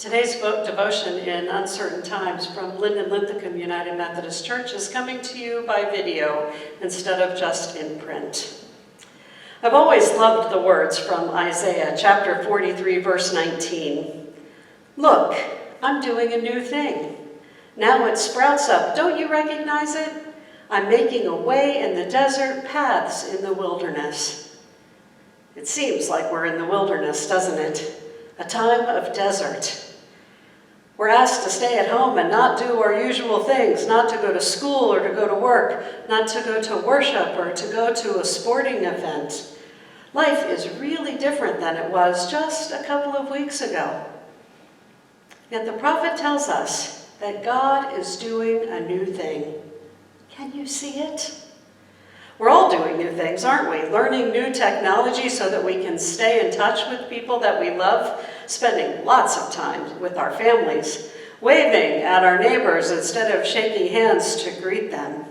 Today's devotion in Uncertain Times from Linden Linthicum United Methodist Church is coming to you by video instead of just in print. I've always loved the words from Isaiah chapter 43, verse 19. Look, I'm doing a new thing. Now it sprouts up. Don't you recognize it? I'm making a way in the desert, paths in the wilderness. It seems like we're in the wilderness, doesn't it? A time of desert. We're asked to stay at home and not do our usual things, not to go to school or to go to work, not to go to worship or to go to a sporting event. Life is really different than it was just a couple of weeks ago. Yet the prophet tells us that God is doing a new thing. Can you see it? We're all doing new things, aren't we? Learning new technology so that we can stay in touch with people that we love, spending lots of time with our families, waving at our neighbors instead of shaking hands to greet them,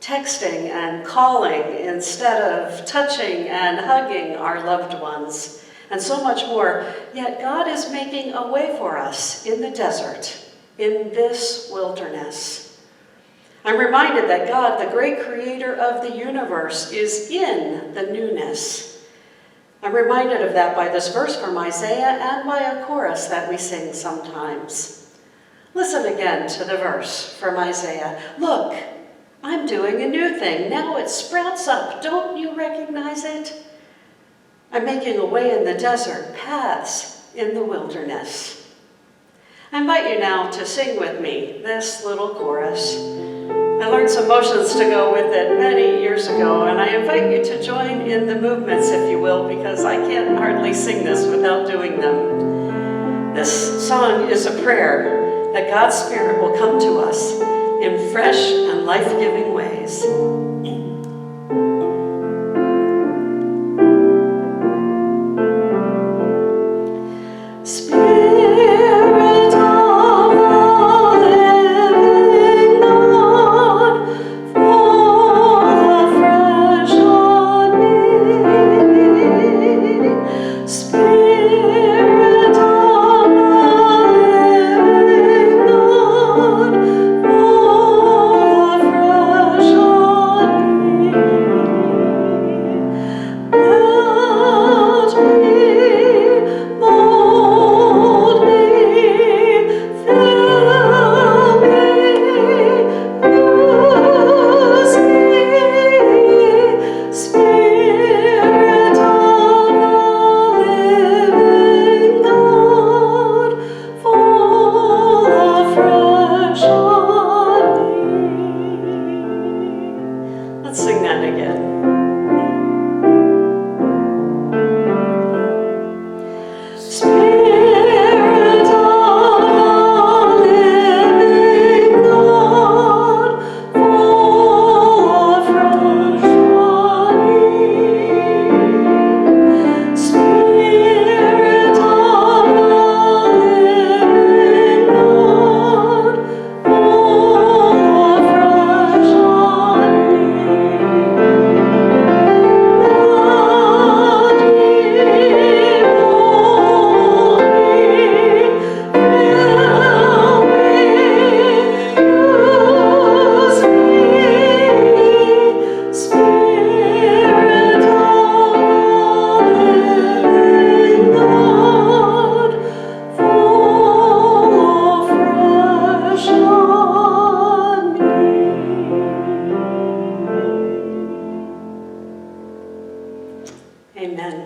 texting and calling instead of touching and hugging our loved ones, and so much more. Yet God is making a way for us in the desert, in this wilderness. I'm reminded that God, the great creator of the universe, is in the newness. I'm reminded of that by this verse from Isaiah and by a chorus that we sing sometimes. Listen again to the verse from Isaiah. Look, I'm doing a new thing. Now it sprouts up. Don't you recognize it? I'm making a way in the desert, paths in the wilderness. I invite you now to sing with me this little chorus. I learned some motions to go with it many years ago, and I invite you to join in the movements, if you will, because I can't hardly sing this without doing them. This song is a prayer that God's Spirit will come to us in fresh and life-giving ways. Let's sing that again. Spirit of the living God, fall afresh on me. Spirit of the living God, fall afresh on me. Amen.